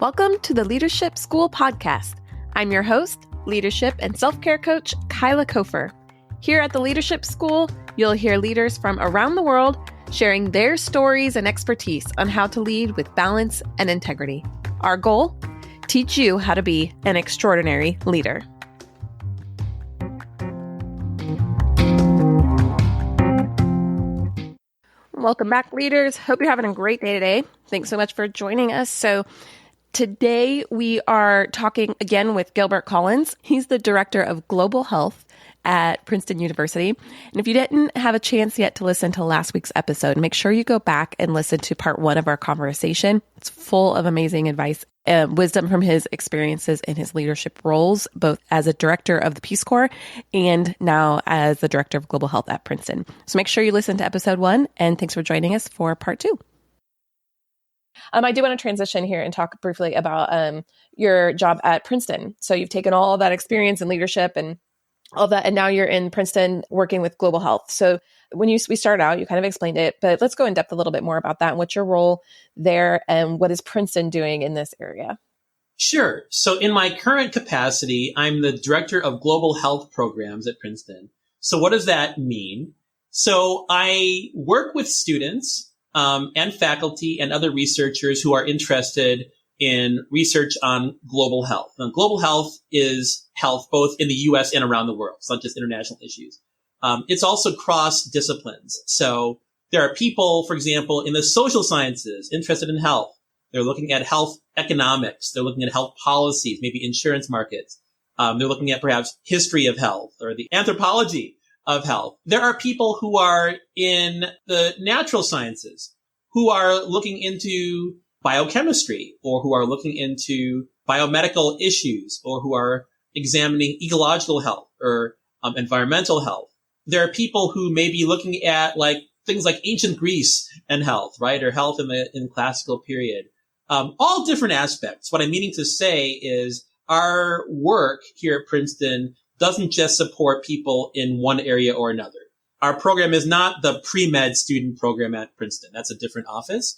Welcome to the Leadership School podcast. I'm your host, leadership and self-care coach, Kyla Kofer. Here at the Leadership School, you'll hear leaders from around the world sharing their stories and expertise on how to lead with balance and integrity. Our goal? Teach you how to be an extraordinary leader. Welcome back, leaders. Hope you're having a great day today. Thanks so much for joining us. So today we are talking again with Gilbert Collins. He's the Director of Global Health at Princeton University. And if you didn't have a chance yet to listen to last week's episode, make sure you go back and listen to part 1 of our conversation. It's full of amazing advice and wisdom from his experiences in his leadership roles, both as a director of the Peace Corps and now as the Director of Global Health at Princeton. So make sure you listen to episode 1, and thanks for joining us for part 2. I do want to transition here and talk briefly about your job at Princeton. So you've taken all of that experience in leadership and all of that, and now you're in Princeton working with global health. So when we started out, you kind of explained it, but let's go in depth a little bit more about that and what's your role there and what is Princeton doing in this area? Sure. So in my current capacity, I'm the Director of Global Health Programs at Princeton. So what does that mean? So I work with students and faculty and other researchers who are interested in research on global health. Now, global health is health both in the U.S. and around the world. It's not just international issues. It's also cross disciplines. So there are people, for example, in the social sciences interested in health. They're looking at health economics. They're looking at health policies, maybe insurance markets. They're looking at perhaps history of health or the anthropology of health. There are people who are in the natural sciences who are looking into biochemistry or who are looking into biomedical issues or who are examining ecological health or environmental health. There are people who may be looking at things like ancient Greece and health, right? Or health in the classical period. All different aspects. What I'm meaning to say is our work here at Princeton doesn't just support people in one area or another. Our program is not the pre-med student program at Princeton. That's a different office.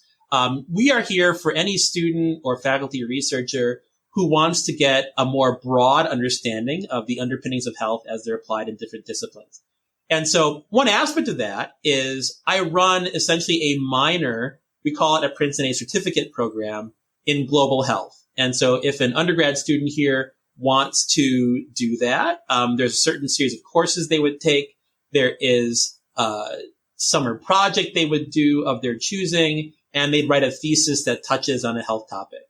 We are here for any student or faculty or researcher who wants to get a more broad understanding of the underpinnings of health as they're applied in different disciplines. And so one aspect of that is I run essentially a minor, we call it at Princeton a certificate program in global health. And so if an undergrad student here wants to do that, there's a certain series of courses they would take. There is a summer project they would do of their choosing, and they'd write a thesis that touches on a health topic.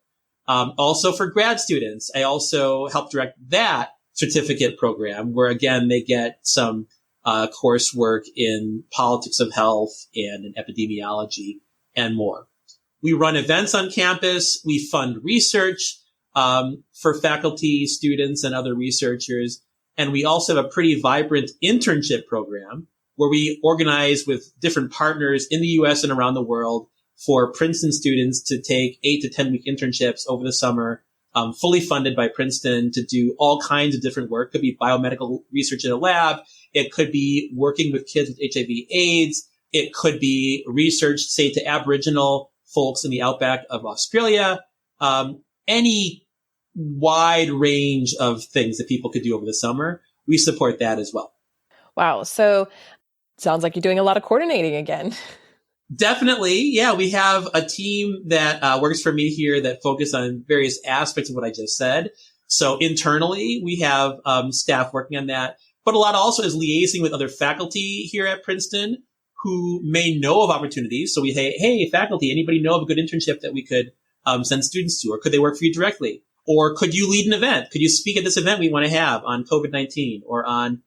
Also for grad students, I also help direct that certificate program where, again, they get some coursework in politics of health and in epidemiology and more. We run events on campus. We fund research for faculty, students, and other researchers. And we also have a pretty vibrant internship program where we organize with different partners in the U.S. and around the world for Princeton students to take 8 to 10 week internships over the summer, fully funded by Princeton to do all kinds of different work. It could be biomedical research in a lab. It could be working with kids with HIV/AIDS. It could be research, say, to Aboriginal folks in the outback of Australia. Any wide range of things that people could do over the summer. We support that as well. Wow. So sounds like you're doing a lot of coordinating again. Definitely. Yeah. We have a team that works for me here that focus on various aspects of what I just said. So internally, we have staff working on that. But a lot also is liaising with other faculty here at Princeton who may know of opportunities. So we say, hey, faculty, anybody know of a good internship that we could send students to? Or could they work for you directly? Or could you lead an event? Could you speak at this event we want to have on COVID-19 or on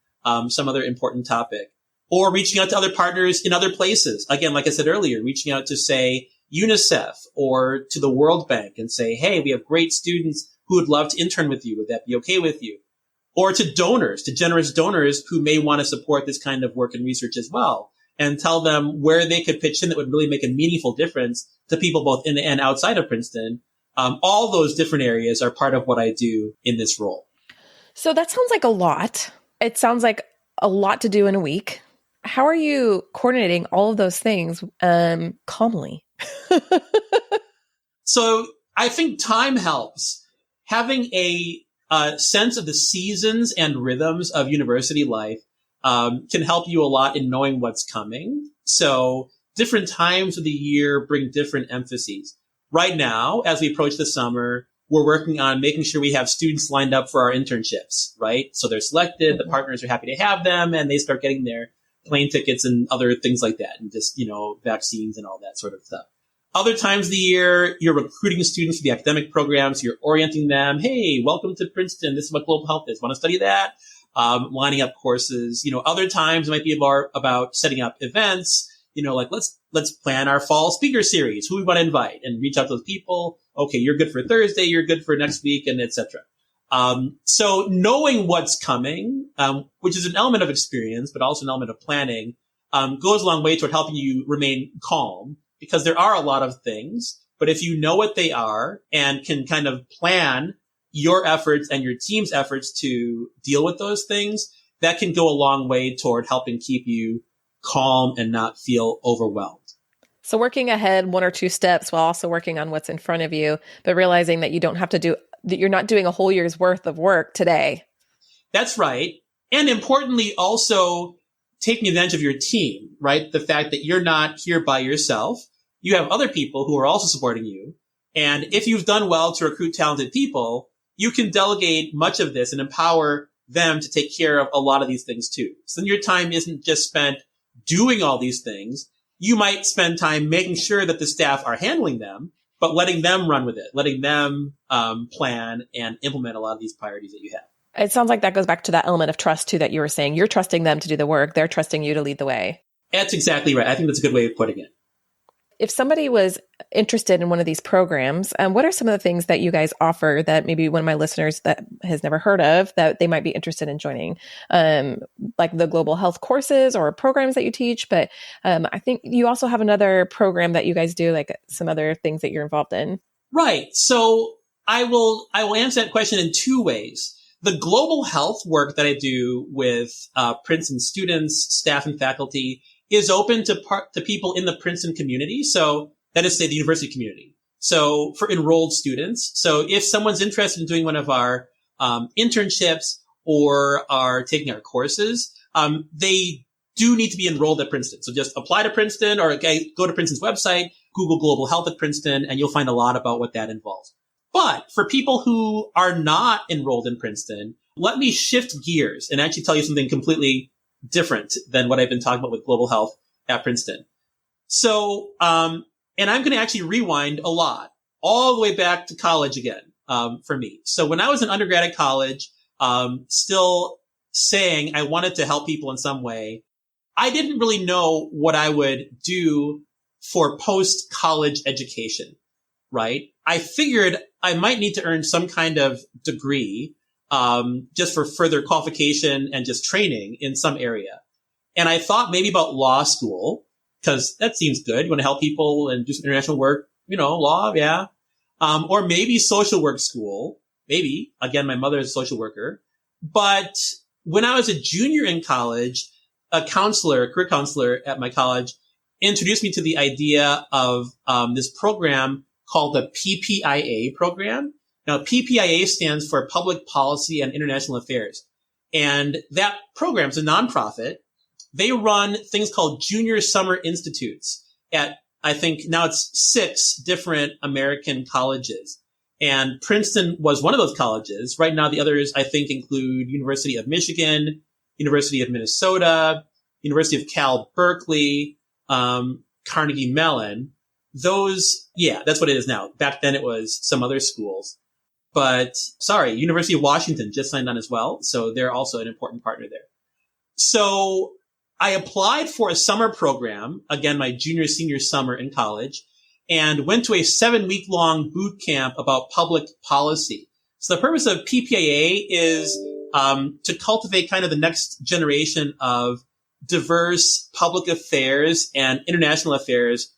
some other important topic? Or reaching out to other partners in other places. Again, like I said earlier, reaching out to, say, UNICEF or to the World Bank and say, hey, we have great students who would love to intern with you. Would that be okay with you? Or to donors, to generous donors who may want to support this kind of work and research as well, and tell them where they could pitch in that would really make a meaningful difference to people both in and outside of Princeton. All those different areas are part of what I do in this role. So that sounds like a lot. It sounds like a lot to do in a week. How are you coordinating all of those things calmly? So I think time helps. Having a sense of the seasons and rhythms of university life can help you a lot in knowing what's coming. So different times of the year bring different emphases. Right now, as we approach the summer, we're working on making sure we have students lined up for our internships, right? So they're selected, the partners are happy to have them, and they start getting their plane tickets and other things like that, and just, vaccines and all that sort of stuff. Other times of the year, you're recruiting students for the academic programs. You're orienting them. Hey, welcome to Princeton. This is what global health is. Want to study that? Lining up courses. Other times it might be about setting up events. Like let's plan our fall speaker series. Who we want to invite and reach out to those people. Okay, you're good for Thursday. You're good for next week, and etc. So knowing what's coming, which is an element of experience, but also an element of planning, goes a long way toward helping you remain calm. Because there are a lot of things, but if you know what they are and can kind of plan your efforts and your team's efforts to deal with those things, that can go a long way toward helping keep you calm and not feel overwhelmed. So working ahead 1 or 2 steps while also working on what's in front of you, but realizing that that you're not doing a whole year's worth of work today. That's right. And importantly, also taking advantage of your team, right? The fact that you're not here by yourself. You have other people who are also supporting you. And if you've done well to recruit talented people, you can delegate much of this and empower them to take care of a lot of these things too. So then your time isn't just spent doing all these things. You might spend time making sure that the staff are handling them, but letting them run with it, letting them plan and implement a lot of these priorities that you have. It sounds like that goes back to that element of trust too that you were saying. You're trusting them to do the work. They're trusting you to lead the way. That's exactly right. I think that's a good way of putting it. If somebody was interested in one of these programs, what are some of the things that you guys offer that maybe one of my listeners that has never heard of that they might be interested in joining? Like the global health courses or programs that you teach, but I think you also have another program that you guys do, like some other things that you're involved in. Right. So I will answer that question in 2 ways. The global health work that I do with Princeton students, staff, and faculty is open to people in the Princeton community. So that is, say, the university community. So for enrolled students. So if someone's interested in doing one of our internships or are taking our courses, they do need to be enrolled at Princeton. So just apply to Princeton or go to Princeton's website, Google Global Health at Princeton, and you'll find a lot about what that involves. But for people who are not enrolled in Princeton, let me shift gears and actually tell you something completely different than what I've been talking about with global health at Princeton. So, and I'm going to actually rewind a lot, all the way back to college again, for me. So when I was an undergrad at college, still saying I wanted to help people in some way, I didn't really know what I would do for post-college education, right? I figured I might need to earn some kind of degree just for further qualification and just training in some area. And I thought maybe about law school, because that seems good. You want to help people and do some international work, law, yeah. Or maybe social work school, maybe. Again, my mother is a social worker. But when I was a junior in college, a career counselor at my college, introduced me to the idea of this program called the PPIA program. Now, PPIA stands for Public Policy and International Affairs. And that program is a nonprofit. They run things called Junior Summer Institutes at, I think now it's 6 different American colleges. And Princeton was one of those colleges. Right now, the others, I think, include University of Michigan, University of Minnesota, University of Cal Berkeley, Carnegie Mellon. Those, that's what it is now. Back then, it was some other schools. But University of Washington just signed on as well. So they're also an important partner there. So I applied for a summer program, again, my senior summer in college, and went to a 7-week-long boot camp about public policy. So the purpose of PPIA is to cultivate kind of the next generation of diverse public affairs and international affairs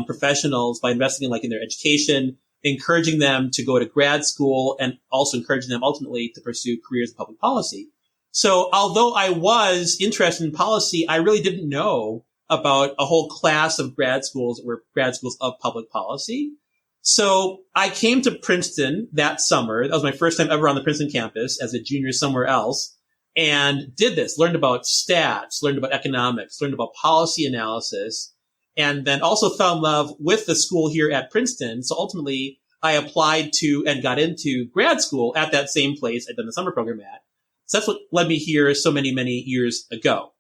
professionals by investing in their education, encouraging them to go to grad school, and also encouraging them ultimately to pursue careers in public policy. So although I was interested in policy, I really didn't know about a whole class of grad schools that were grad schools of public policy. So I came to Princeton that summer. That was my first time ever on the Princeton campus as a junior somewhere else, and did this, learned about stats, learned about economics, learned about policy analysis, and then also fell in love with the school here at Princeton. So ultimately I applied to and got into grad school at that same place I'd done the summer program at. So that's what led me here so many, many years ago.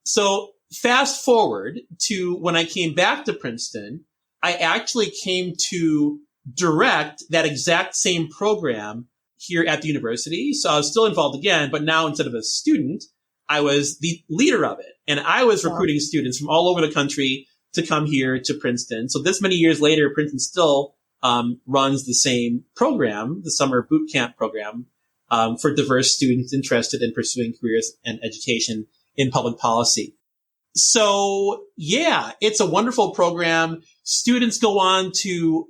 So fast forward to when I came back to Princeton, I actually came to direct that exact same program here at the university. So I was still involved again, but now instead of a student, I was the leader of it. And I was recruiting students from all over the country to come here to Princeton. So this many years later, Princeton still runs the same program, the summer boot camp program, for diverse students interested in pursuing careers and education in public policy. So yeah, it's a wonderful program. Students go on to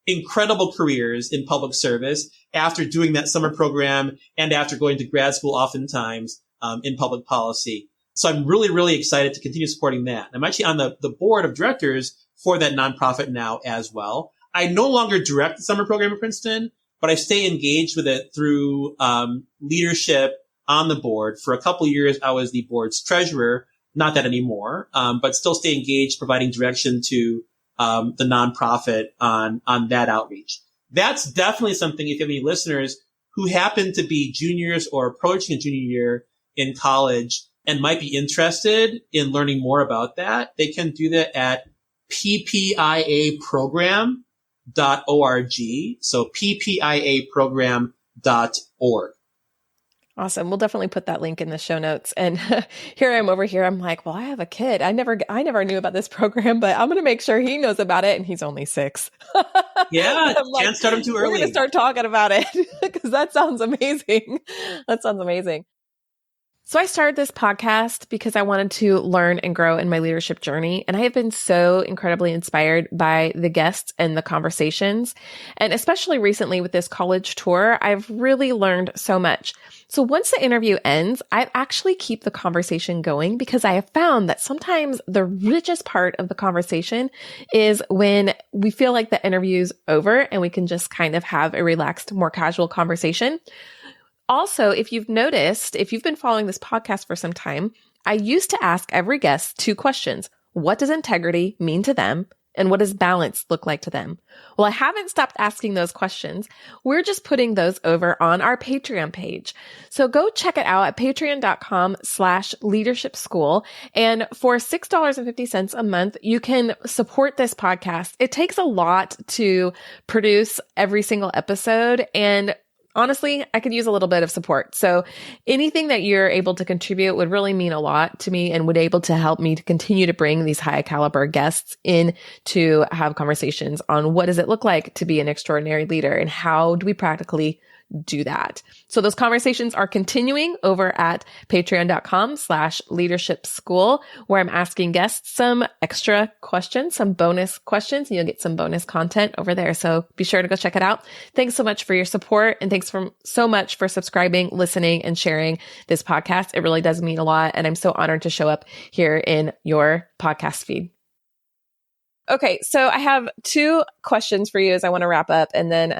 incredible careers in public service after doing that summer program and after going to grad school oftentimes in public policy. So I'm really, really excited to continue supporting that. I'm actually on the board of directors for that nonprofit now as well. I no longer direct the summer program at Princeton, but I stay engaged with it through leadership on the board. For a couple of years, I was the board's treasurer. Not that anymore, but still stay engaged, providing direction to the nonprofit on that outreach. That's definitely something, if you have any listeners who happen to be juniors or approaching a junior year in college and might be interested in learning more about that, they can do that at ppiaprogram.org. So ppiaprogram.org. Awesome. We'll definitely put that link in the show notes. And here I am over here. I'm like, well, I have a kid. I never knew about this program, but I'm going to make sure he knows about it. And he's only 6. Yeah. Can't start him too early. We're going to start talking about it because that sounds amazing. That sounds amazing. So I started this podcast because I wanted to learn and grow in my leadership journey. And I have been so incredibly inspired by the guests and the conversations. And especially recently with this college tour, I've really learned so much. So once the interview ends, I actually keep the conversation going because I have found that sometimes the richest part of the conversation is when we feel like the interview's over and we can just kind of have a relaxed, more casual conversation. Also, if you've noticed, if you've been following this podcast for some time, I used to ask every guest 2 questions. What does integrity mean to them? And what does balance look like to them? Well, I haven't stopped asking those questions. We're just putting those over on our Patreon page. So go check it out at patreon.com/leadershipschool. And for $6.50 a month, you can support this podcast. It takes a lot to produce every single episode, and honestly, I could use a little bit of support. So anything that you're able to contribute would really mean a lot to me and would able to help me to continue to bring these high caliber guests in to have conversations on what does it look like to be an extraordinary leader and how do we practically do that. So those conversations are continuing over at patreon.com/leadershipschool, where I'm asking guests some extra questions, some bonus questions, and you'll get some bonus content over there. So be sure to go check it out. Thanks so much for your support. And thanks so much for subscribing, listening, and sharing this podcast. It really does mean a lot. And I'm so honored to show up here in your podcast feed. Okay, so I have 2 questions for you as I want to wrap up, and then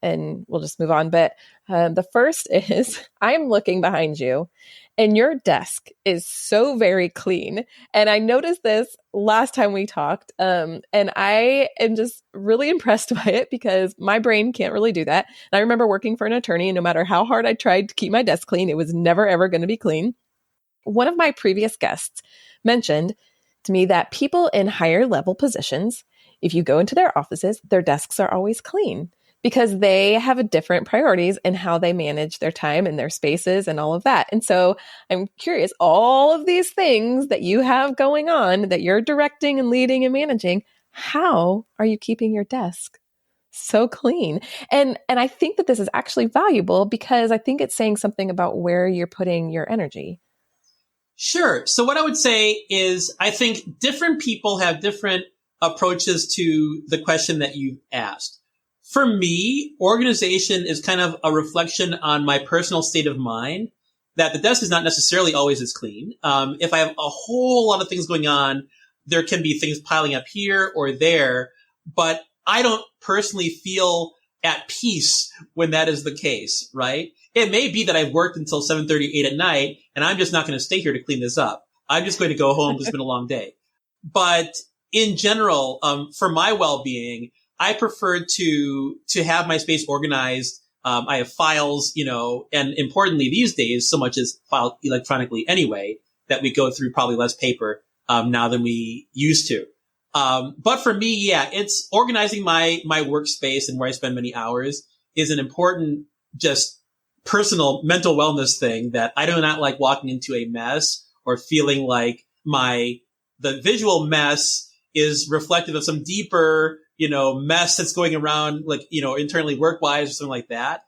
and we'll just move on. But the first is, I'm looking behind you, and your desk is so very clean. And I noticed this last time we talked, and I am just really impressed by it because my brain can't really do that. And I remember working for an attorney, and no matter how hard I tried to keep my desk clean, it was never ever going to be clean. One of my previous guests mentioned to me that people in higher level positions, if you go into their offices, their desks are always clean because they have different priorities in how they manage their time and their spaces and all of that. And so I'm curious, all of these things that you have going on that you're directing and leading and managing, how are you keeping your desk so clean? And I think that this is actually valuable because I think it's saying something about where you're putting your energy. Sure. So what I would say is I think different people have different approaches to the question that you've asked. For me, organization is kind of a reflection on my personal state of mind, that the desk is not necessarily always as clean. If I have a whole lot of things going on, there can be things piling up here or there, but I don't personally feel at peace when that is the case, right? It may be that I've worked until 7:30, 8 at night, and I'm just not going to stay here to clean this up. I'm just going to go home. It's been a long day. But in general, for my well-being, I prefer to have my space organized. I have files, and importantly these days, so much is filed electronically anyway, that we go through probably less paper now than we used to. But for me, yeah, it's organizing my workspace and where I spend many hours is an important, just personal mental wellness thing that I do not like walking into a mess or feeling like the visual mess is reflective of some deeper, mess that's going around, internally work-wise or something like that.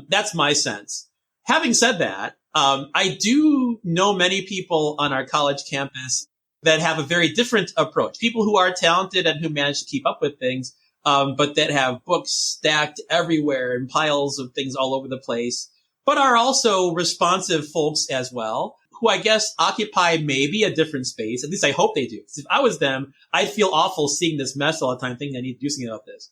That's my sense. Having said that, I do know many people on our college campus that have a very different approach. People who are talented and who manage to keep up with things, but that have books stacked everywhere and piles of things all over the place, but are also responsive folks as well, who I guess occupy maybe a different space. At least I hope they do. If I was them, I'd feel awful seeing this mess all the time, thinking I need to do something about this.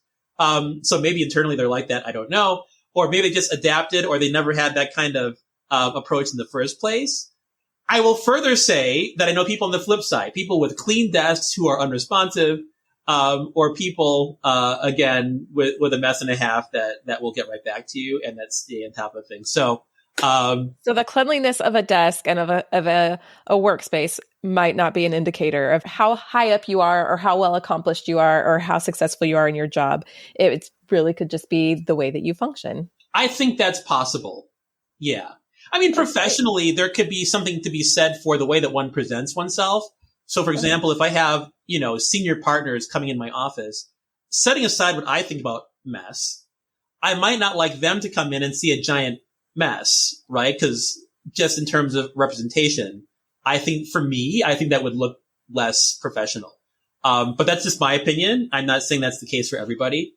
So maybe internally they're like that. I don't know. Or maybe they just adapted, or they never had that kind of approach in the first place. I will further say that I know people on the flip side, people with clean desks who are unresponsive, or people, again, with a mess and a half that will get right back to you and that stay on top of things. So the cleanliness of a desk and of a workspace might not be an indicator of how high up you are or how well accomplished you are or how successful you are in your job. It really could just be the way that you function. I think that's possible. Yeah. I mean, professionally, there could be something to be said for the way that one presents oneself. So, for example, if I have, senior partners coming in my office, setting aside what I think about mess, I might not like them to come in and see a giant mess, right? Because just in terms of representation, I think that would look less professional. But that's just my opinion. I'm not saying that's the case for everybody.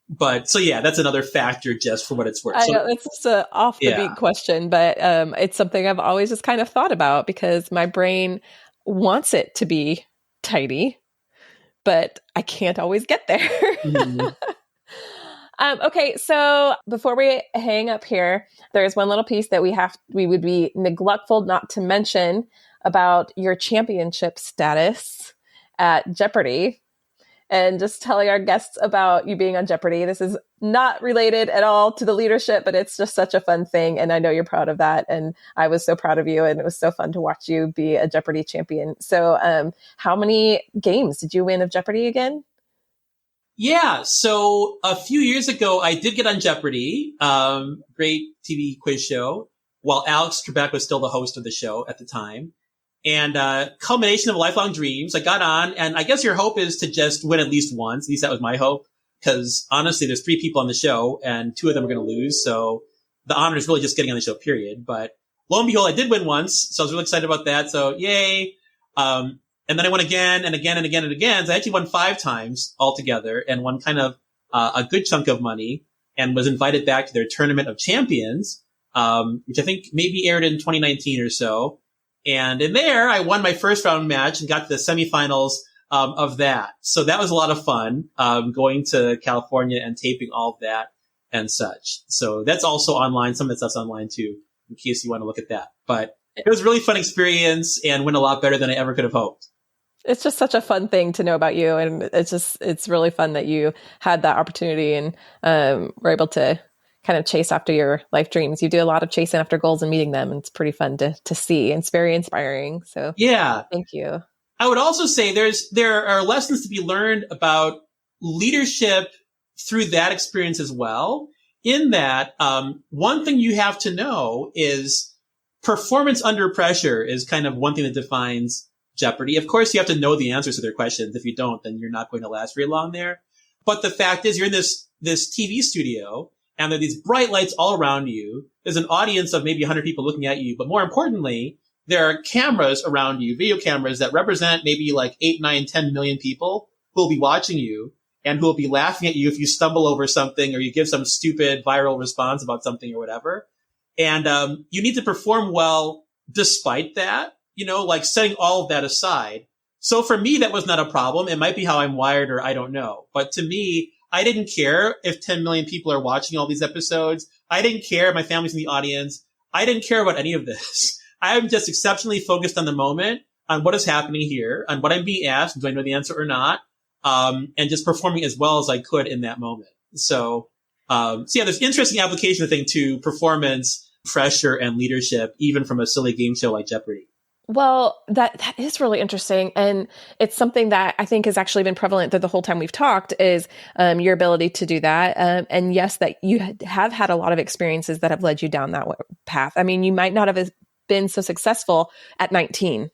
But so yeah, that's another factor just for what it's worth. I know it's just an off the beat question, but it's something I've always just kind of thought about because my brain wants it to be tidy, but I can't always get there. Mm-hmm. Okay, so before we hang up here, there's one little piece that we would be neglectful not to mention about your championship status at Jeopardy. And just telling our guests about you being on Jeopardy. This is not related at all to the leadership, but it's just such a fun thing. And I know you're proud of that. And I was so proud of you. And it was so fun to watch you be a Jeopardy champion. So how many games did you win of Jeopardy again? Yeah. So a few years ago, I did get on Jeopardy, great TV quiz show, while Alex Trebek was still the host of the show at the time. And culmination of lifelong dreams. I got on, and I guess your hope is to just win at least once. At least that was my hope. Because honestly, there's 3 people on the show, and 2 of them are going to lose. So the honor is really just getting on the show, period. But lo and behold, I did win once. So I was really excited about that. So yay. And then I won again and again and again and again. So I actually won 5 times altogether and won kind of a good chunk of money and was invited back to their Tournament of Champions, which I think maybe aired in 2019 or so. And in there, I won my first round match and got to the semifinals of that. So that was a lot of fun, going to California and taping all of that and such. So that's also online. Some of that stuff's online too, in case you want to look at that. But it was a really fun experience and went a lot better than I ever could have hoped. It's just such a fun thing to know about you. And it's really fun that you had that opportunity and were able to kind of chase after your life dreams. You do a lot of chasing after goals and meeting them. And it's pretty fun to see. It's very inspiring. So yeah, thank you. I would also say there are lessons to be learned about leadership through that experience as well. In that, one thing you have to know is performance under pressure is kind of one thing that defines Jeopardy. Of course, you have to know the answers to their questions. If you don't, then you're not going to last very long there. But the fact is, you're in this TV studio, and there are these bright lights all around you. There's an audience of maybe 100 people looking at you. But more importantly, there are cameras around you, video cameras that represent maybe like 8, 9, 10 million people who will be watching you and who will be laughing at you if you stumble over something or you give some stupid viral response about something or whatever. And you need to perform well despite that, like setting all of that aside. So for me, that was not a problem. It might be how I'm wired or I don't know. But to me, I didn't care if 10 million people are watching all these episodes. I didn't care if my family's in the audience. I didn't care about any of this. I'm just exceptionally focused on the moment, on what is happening here, on what I'm being asked, do I know the answer or not, and just performing as well as I could in that moment. So yeah, there's interesting application, I think, to performance, pressure, and leadership, even from a silly game show like Jeopardy. Well, that is really interesting. And it's something that I think has actually been prevalent through the whole time we've talked is your ability to do that. And yes, that you have had a lot of experiences that have led you down that path. I mean, you might not have been so successful at 19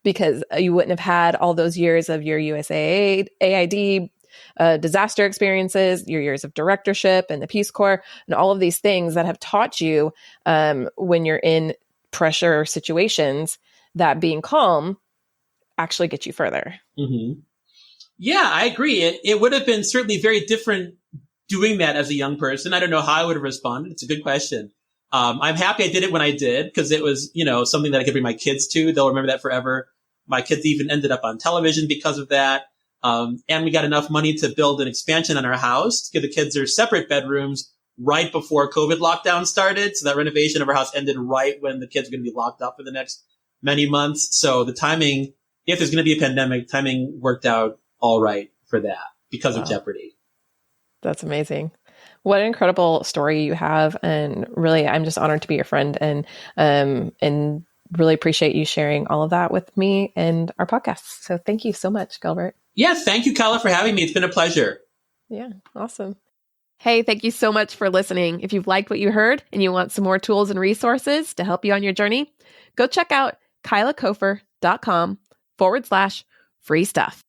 because you wouldn't have had all those years of your USAID disaster experiences, your years of directorship and the Peace Corps, and all of these things that have taught you when you're in pressure situations that being calm actually gets you further. Mm-hmm. Yeah, I agree. It would have been certainly very different doing that as a young person. I don't know how I would have responded. It's a good question. I'm happy I did it when I did because it was, something that I could bring my kids to. They'll remember that forever. My kids even ended up on television because of that. And we got enough money to build an expansion on our house to give the kids their separate bedrooms right before COVID lockdown started. So that renovation of our house ended right when the kids were going to be locked up for the next many months. So the timing, if there's going to be a pandemic, timing worked out all right for that because of Jeopardy. That's amazing. What an incredible story you have. And really, I'm just honored to be your friend and really appreciate you sharing all of that with me and our podcast. So thank you so much, Gilbert. Yeah. Thank you, Kala, for having me. It's been a pleasure. Yeah. Awesome. Hey, thank you so much for listening. If you've liked what you heard and you want some more tools and resources to help you on your journey, go check out kylakofer.com/free stuff.